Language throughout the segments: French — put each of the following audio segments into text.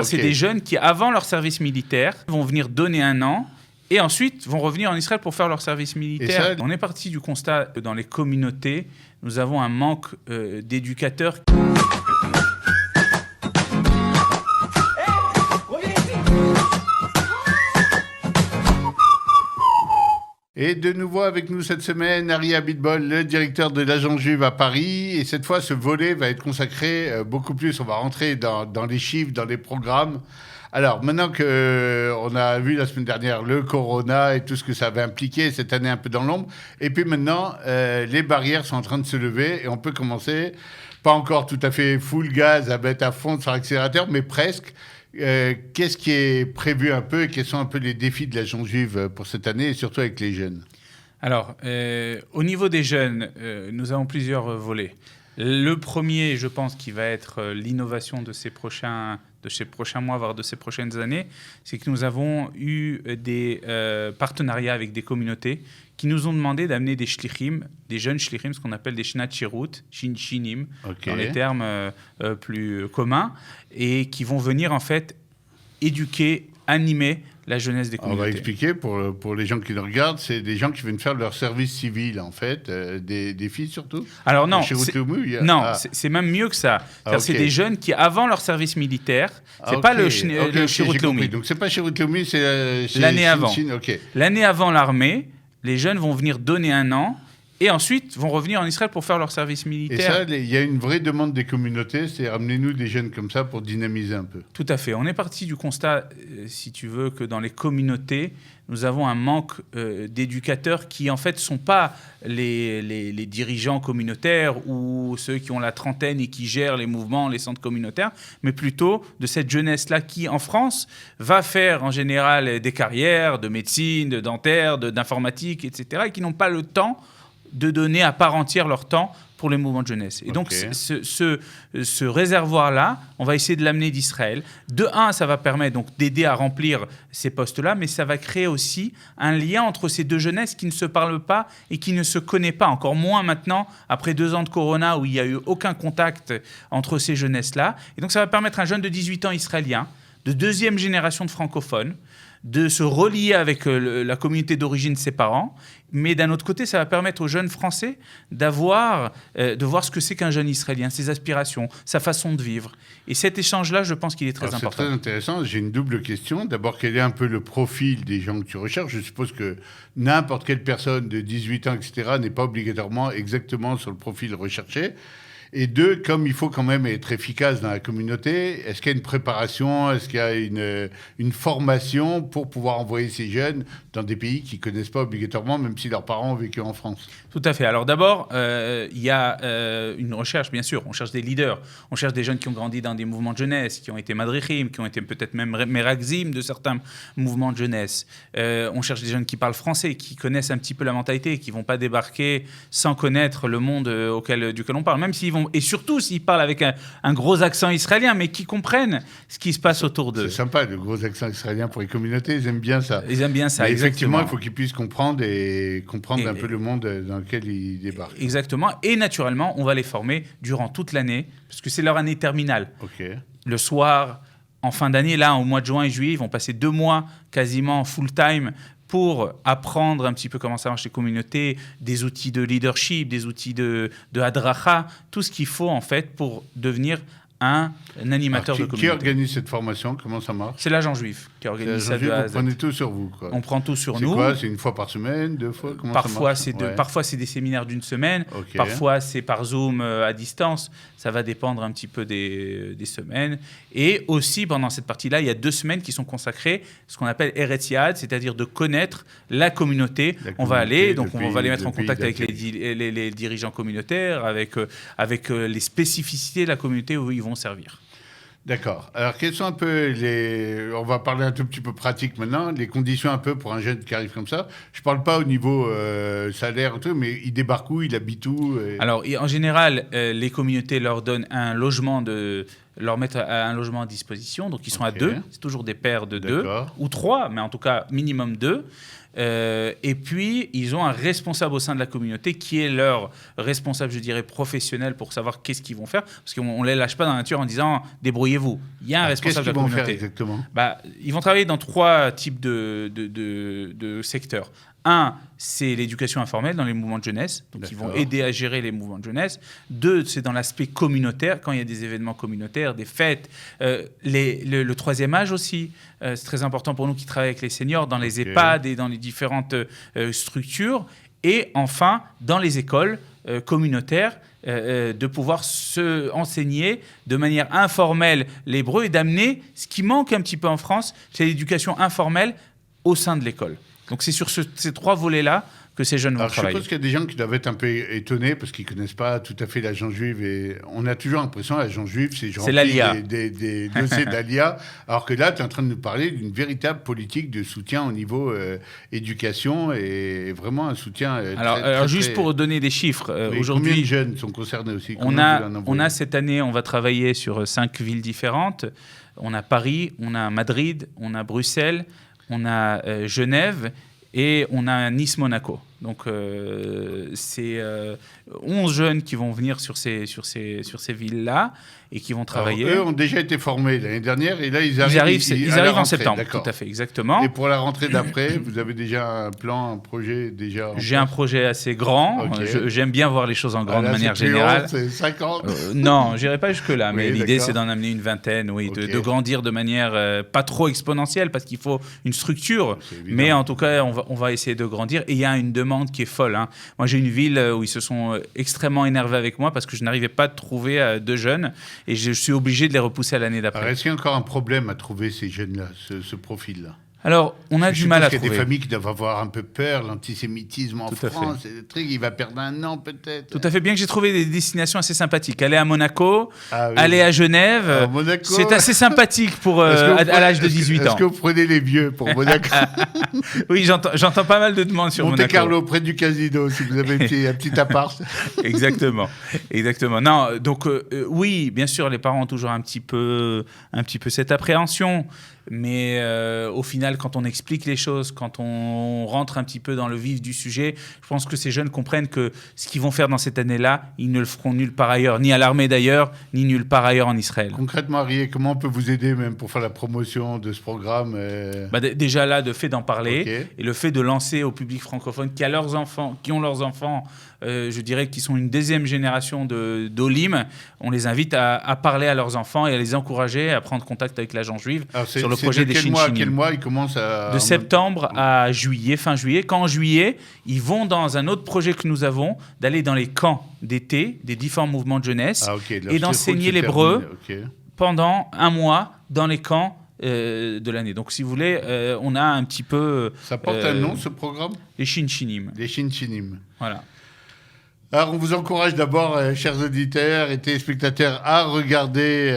C'est des jeunes qui, avant leur service militaire, vont venir donner 1 an et ensuite vont revenir en Israël pour faire leur service militaire. On est parti du constat que dans les communautés, nous avons un manque d'éducateurs. Et de nouveau avec nous cette semaine, Ari Abitbol, le directeur de l'Agence juive à Paris. Et cette fois, ce volet va être consacré beaucoup plus. On va rentrer dans les chiffres, dans les programmes. Alors, maintenant qu'on a vu la semaine dernière le corona et tout ce que ça avait impliqué, cette année un peu dans l'ombre, et puis maintenant, les barrières sont en train de se lever et on peut commencer, pas encore tout à fait full gaz, à mettre à fond sur l'accélérateur, mais presque. Qu'est-ce qui est prévu un peu et quels sont un peu les défis de l'Agence juive pour cette année et surtout avec les jeunes? Alors, au niveau des jeunes, nous avons plusieurs volets. Le premier, je pense, qui va être l'innovation de ces prochains mois, voire de ces prochaines années, c'est que nous avons eu des partenariats avec des communautés qui nous ont demandé d'amener des shlichim, des jeunes shlichim, ce qu'on appelle des shnat shirut, shinim, dans les termes plus communs, et qui vont venir en fait éduquer, animer la jeunesse des communautés. On va expliquer pour les gens qui nous regardent, c'est des gens qui viennent faire leur service civil en fait, des filles surtout. Alors non, c'est même mieux que ça. C'est des jeunes qui, avant leur service militaire, c'est pas le Shirut Leumi. Donc c'est pas Shirut Leumi, c'est l'année avant. L'année avant l'armée, les jeunes vont venir donner 1 an. Et ensuite, vont revenir en Israël pour faire leur service militaire. Et ça, il y a une vraie demande des communautés, c'est ramenez-nous des jeunes comme ça pour dynamiser un peu. Tout à fait. On est parti du constat, si tu veux, que dans les communautés, nous avons un manque d'éducateurs qui, en fait, ne sont pas les dirigeants communautaires ou ceux qui ont la trentaine et qui gèrent les mouvements, les centres communautaires, mais plutôt de cette jeunesse-là qui, en France, va faire en général des carrières de médecine, de dentaire, d'informatique, etc., et qui n'ont pas le temps de donner à part entière leur temps pour les mouvements de jeunesse. Et donc, ce réservoir-là, on va essayer de l'amener d'Israël. De un, ça va permettre donc d'aider à remplir ces postes-là, mais ça va créer aussi un lien entre ces deux jeunesses qui ne se parlent pas et qui ne se connaissent pas. Encore moins maintenant, après 2 ans de corona, où il n'y a eu aucun contact entre ces jeunesses-là. Et donc, ça va permettre à un jeune de 18 ans israélien, de 2e génération de francophones, de se relier avec la communauté d'origine de ses parents. Mais d'un autre côté, ça va permettre aux jeunes Français de voir ce que c'est qu'un jeune Israélien, ses aspirations, sa façon de vivre. Et cet échange-là, je pense qu'il est très important. C'est très intéressant. J'ai une double question. D'abord, quel est un peu le profil des gens que tu recherches? Je suppose que n'importe quelle personne de 18 ans, etc., n'est pas obligatoirement exactement sur le profil recherché. Et 2, comme il faut quand même être efficace dans la communauté, est-ce qu'il y a une préparation, est-ce qu'il y a une formation pour pouvoir envoyer ces jeunes dans des pays qu'ils ne connaissent pas obligatoirement, même si leurs parents ont vécu en France? Tout à fait. Alors d'abord, il y a une recherche, bien sûr. On cherche des leaders, on cherche des jeunes qui ont grandi dans des mouvements de jeunesse, qui ont été madrichim, qui ont été peut-être même meragzim de certains mouvements de jeunesse. On cherche des jeunes qui parlent français, qui connaissent un petit peu la mentalité, qui ne vont pas débarquer sans connaître le monde duquel on parle, même s'ils vont, et surtout s'ils parlent avec un gros accent israélien, mais qui comprennent ce qui se passe autour d'eux. C'est sympa, le gros accent israélien pour les communautés, ils aiment bien ça. Ils aiment bien ça, mais exactement. Effectivement, il faut qu'ils puissent comprendre un peu le monde dans lequel ils débarquent. Exactement, et naturellement, on va les former durant toute l'année, parce que c'est leur année terminale. Le soir, en fin d'année, là, au mois de juin et juillet, ils vont passer 2 mois quasiment full-time pour apprendre un petit peu comment ça marche les communautés, des outils de leadership, des outils de hadracha, tout ce qu'il faut en fait pour devenir un animateur de communauté. Qui organise cette formation? Comment ça marche? C'est l'agent juif qui organise ça de A à Z. Vous prenez tout sur vous, quoi. On prend tout sur nous. C'est quoi? C'est 1 fois par semaine, 2 fois? Comment parfois, ça marche? Parfois, c'est des séminaires d'1 semaine. Parfois, c'est par Zoom à distance. Ça va dépendre un petit peu des semaines. Et aussi, pendant cette partie-là, il y a 2 semaines qui sont consacrées à ce qu'on appelle Eretz Yad, c'est-à-dire de connaître la communauté. On va aller, donc on va les mettre en contact avec les dirigeants communautaires, avec les spécificités de la communauté où ils vont servir. D'accord. Alors, quelles sont un peu on va parler un tout petit peu pratique maintenant, les conditions un peu pour un jeune qui arrive comme ça. Je ne parle pas au niveau salaire, tout, mais il débarque où, il habite où Alors, en général, les communautés leur donnent un logement leur mettre un logement à disposition. Donc, ils sont à 2. C'est toujours des paires de 2 ou 3, mais en tout cas, minimum 2. Et puis, ils ont un responsable au sein de la communauté qui est leur responsable, je dirais, professionnel pour savoir qu'est-ce qu'ils vont faire. Parce qu'on ne les lâche pas dans la nature en disant « débrouillez-vous ». Il y a un responsable de la communauté. Qu'est-ce qu'ils vont faire exactement ? Ils vont travailler dans 3 types de secteurs. Un, c'est l'éducation informelle dans les mouvements de jeunesse. Donc, ils vont aider à gérer les mouvements de jeunesse. 2, c'est dans l'aspect communautaire, quand il y a des événements communautaires, des fêtes. Le troisième âge aussi, c'est très important pour nous qui travaillons avec les seniors dans les EHPAD et dans les différentes structures. Et enfin, dans les écoles communautaires, de pouvoir se enseigner de manière informelle l'hébreu et d'amener ce qui manque un petit peu en France, c'est l'éducation informelle au sein de l'école. Donc, c'est sur ces 3 volets-là que ces jeunes vont travailler. Je suppose qu'il y a des gens qui doivent être un peu étonnés parce qu'ils ne connaissent pas tout à fait l'agence juive. Et on a toujours l'impression que l'agence juive, c'est l'ALIA. Des dossiers d'ALIA. Alors que là, tu es en train de nous parler d'une véritable politique de soutien au niveau éducation et vraiment un soutien alors juste pour donner des chiffres, aujourd'hui... Combien de jeunes sont concernés aussi ? On a cette année, on va travailler sur 5 villes différentes. On a Paris, on a Madrid, on a Bruxelles, on a Genève et on a Nice-Monaco. Donc, c'est 11 jeunes qui vont venir sur ces villes-là et qui vont travailler. Alors, eux ont déjà été formés l'année dernière et là, ils arrivent en septembre. Tout à fait, exactement. Et pour la rentrée d'après, vous avez déjà un plan, un projet déjà J'ai un projet assez grand. J'aime bien voir les choses en grande manière générale. C'est 50 Non, je n'irai pas jusque-là. Mais l'idée, c'est d'en amener une vingtaine, de grandir de manière pas trop exponentielle parce qu'il faut une structure. Mais en tout cas, on va essayer de grandir. Et il y a une demande qui est folle. Moi, j'ai une ville où ils se sont extrêmement énervés avec moi parce que je n'arrivais pas à trouver 2 jeunes et je suis obligé de les repousser à l'année d'après. Alors, est-ce qu'il y a encore un problème à trouver ces jeunes-là, ce profil-là ? Alors, on a du mal à trouver. Il y a des familles qui doivent avoir un peu peur, l'antisémitisme en France, le truc, il va perdre un an peut-être. Tout à fait, bien que j'ai trouvé des destinations assez sympathiques. Aller à Monaco, aller à Genève, c'est assez sympathique pour à l'âge de 18 ans. Est-ce que vous prenez les vieux pour Monaco ? Oui, j'entends pas mal de demandes sur Monaco. Monte-Carlo, près du casino, si vous avez un petit appart. Exactement. Non, donc oui, bien sûr, les parents ont toujours un petit peu cette appréhension. Mais au final, quand on explique les choses, quand on rentre un petit peu dans le vif du sujet, je pense que ces jeunes comprennent que ce qu'ils vont faire dans cette année-là, ils ne le feront nulle part ailleurs, ni à l'armée d'ailleurs, ni nulle part ailleurs en Israël. Concrètement, Arié, comment on peut vous aider même pour faire la promotion de ce programme Déjà là, le fait d'en parler et le fait de lancer au public francophone qui ont leurs enfants, je dirais qu'ils sont une deuxième génération d'Olim, on les invite à parler à leurs enfants et à les encourager à prendre contact avec l'agence juive sur le projet des Shinchinim. Quel mois il commence à... De septembre à juillet, fin juillet. Quand en juillet, ils vont dans un autre projet que nous avons, d'aller dans les camps d'été des différents mouvements de jeunesse et d'enseigner l'hébreu pendant 1 mois dans les camps de l'année. Donc, si vous voulez, on a un petit peu... Ça porte un nom, ce programme ? Les Shinchinim. Les Shinchinim. Voilà. Alors, on vous encourage d'abord, chers auditeurs et téléspectateurs, à regarder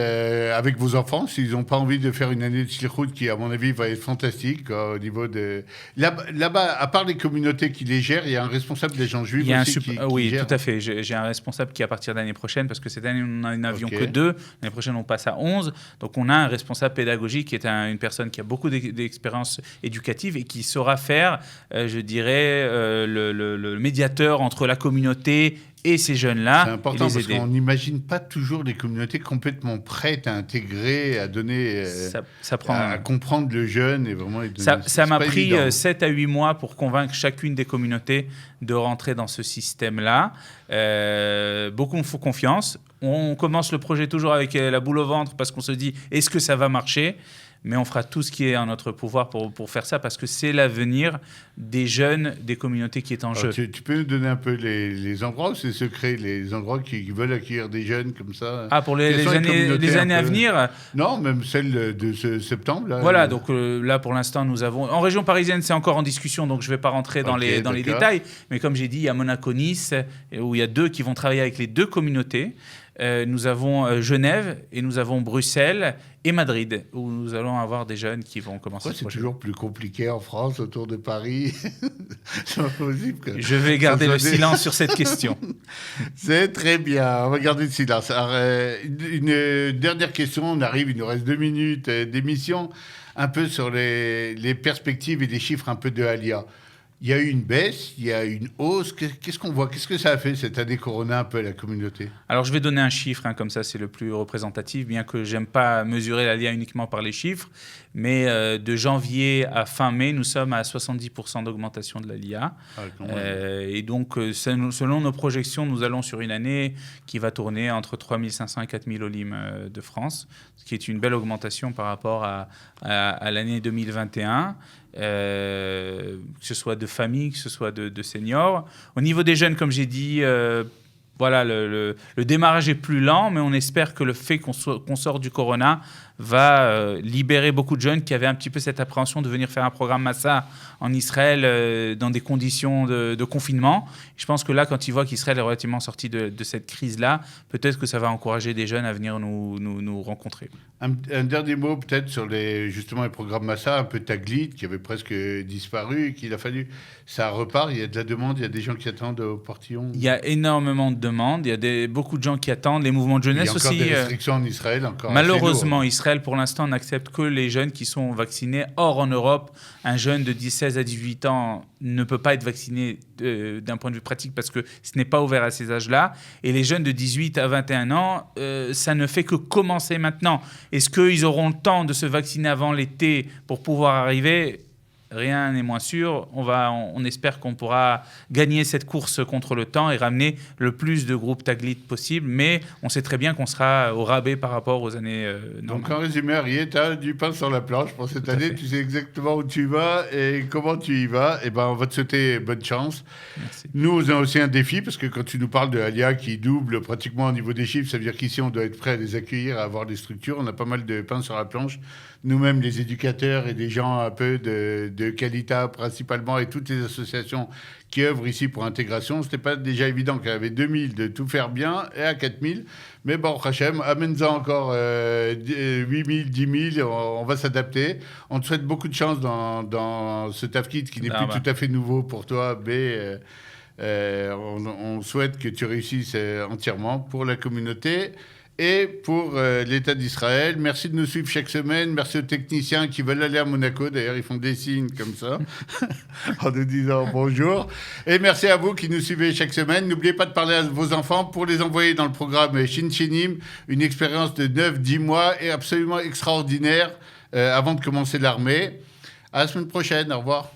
avec vos enfants s'ils n'ont pas envie de faire une année de Shlichut qui, à mon avis, va être fantastique au niveau de... Là-bas, à part les communautés qui les gèrent, il y a un responsable des gens juifs aussi qui oui, gère. Tout à fait. J'ai un responsable qui, à partir de l'année prochaine, parce que cette année, nous n'avions que 2, l'année prochaine, on passe à 11. Donc, on a un responsable pédagogique qui est une personne qui a beaucoup d'expérience éducative et qui saura faire, je dirais, le médiateur entre la communauté et ces jeunes-là. C'est important parce qu'on n'imagine pas toujours les communautés complètement prêtes à intégrer, à donner, à comprendre le jeune et vraiment. Ça m'a pris 7 à 8 mois pour convaincre chacune des communautés de rentrer dans ce système-là. Beaucoup me font confiance. On commence le projet toujours avec la boule au ventre parce qu'on se dit est-ce que ça va marcher ? Mais on fera tout ce qui est en notre pouvoir pour faire ça parce que c'est l'avenir des jeunes, des communautés qui est en jeu. Tu peux nous donner un peu les endroits où c'est secret, les endroits qui veulent accueillir des jeunes comme ça? Pour les années à venir? Non, même celle de ce septembre. Là, voilà, donc là pour l'instant nous avons... En région parisienne c'est encore en discussion donc je ne vais pas rentrer dans les détails. Mais comme j'ai dit, il y a Monaco-Nice où il y a 2 qui vont travailler avec les 2 communautés. nous avons Genève et nous avons Bruxelles et Madrid, où nous allons avoir des jeunes qui vont commencer. C'est toujours plus compliqué en France, autour de Paris. C'est impossible que je vais garder le silence sur cette question. C'est très bien, on va garder le silence. Alors, une dernière question, on arrive, il nous reste 2 minutes d'émission, un peu sur les perspectives et les chiffres un peu de Alia. Il y a eu une baisse, il y a eu une hausse. Qu'est-ce qu'on voit? Qu'est-ce que ça a fait cette année Corona un peu à la communauté? Alors, je vais donner un chiffre, comme ça c'est le plus représentatif, bien que j'aime pas mesurer l'Alia uniquement par les chiffres. Mais de janvier à fin mai, nous sommes à 70% d'augmentation de l'Alia. Et donc, selon nos projections, nous allons sur une année qui va tourner entre 3500 et 4000 Olim de France, ce qui est une belle augmentation par rapport à l'année 2021. Que ce soit de famille, que ce soit de seniors. Au niveau des jeunes, comme j'ai dit, voilà, le démarrage est plus lent, mais on espère que le fait qu'on sort du Corona va libérer beaucoup de jeunes qui avaient un petit peu cette appréhension de venir faire un programme Massa en Israël dans des conditions de confinement. Je pense que là, quand ils voient qu'Israël est relativement sorti de cette crise-là, peut-être que ça va encourager des jeunes à venir nous rencontrer. Un dernier mot peut-être sur justement les programmes Massa, un peu Taglit, qui avait presque disparu, qu'il a fallu... Ça repart, il y a de la demande, il y a des gens qui attendent au portillon. Il y a énormément de demandes, il y a beaucoup de gens qui attendent, les mouvements de jeunesse aussi. Il y a encore des restrictions en Israël, encore. Malheureusement, Israël, pour l'instant, n'accepte que les jeunes qui sont vaccinés. Or, en Europe, un jeune de 16 à 18 ans ne peut pas être vacciné d'un point de vue pratique parce que ce n'est pas ouvert à ces âges-là. Et les jeunes de 18 à 21 ans, ça ne fait que commencer maintenant. Est-ce qu'ils auront le temps de se vacciner avant l'été pour pouvoir arriver ? Rien n'est moins sûr. On espère qu'on pourra gagner cette course contre le temps et ramener le plus de groupes Taglit possible. Mais on sait très bien qu'on sera au rabais par rapport aux années normales. Donc en résumé, Arié, tu as du pain sur la planche pour cette année. Tu sais exactement où tu vas et comment tu y vas. Et ben, on va te souhaiter bonne chance. Merci. Nous, on a aussi un défi parce que quand tu nous parles de Alia qui double pratiquement au niveau des chiffres, ça veut dire qu'ici, on doit être prêt à les accueillir, à avoir des structures. On a pas mal de pain sur la planche. Nous-mêmes, les éducateurs et des gens un peu de Qualita principalement et toutes les associations qui œuvrent ici pour l'intégration, ce n'était pas déjà évident qu'à 2000 de tout faire bien et à 4000. Mais bon, Hachem, amène-en encore 8000, 10 000, on va s'adapter. On te souhaite beaucoup de chance dans ce tafkit qui n'est plus tout à fait nouveau pour toi, mais on souhaite que tu réussisses entièrement pour la communauté et pour l'État d'Israël. Merci de nous suivre chaque semaine. Merci aux techniciens qui veulent aller à Monaco. D'ailleurs, ils font des signes comme ça en nous disant bonjour. Et merci à vous qui nous suivez chaque semaine. N'oubliez pas de parler à vos enfants pour les envoyer dans le programme Shinchinim, une expérience de 9-10 mois et absolument extraordinaire avant de commencer l'armée. À la semaine prochaine. Au revoir.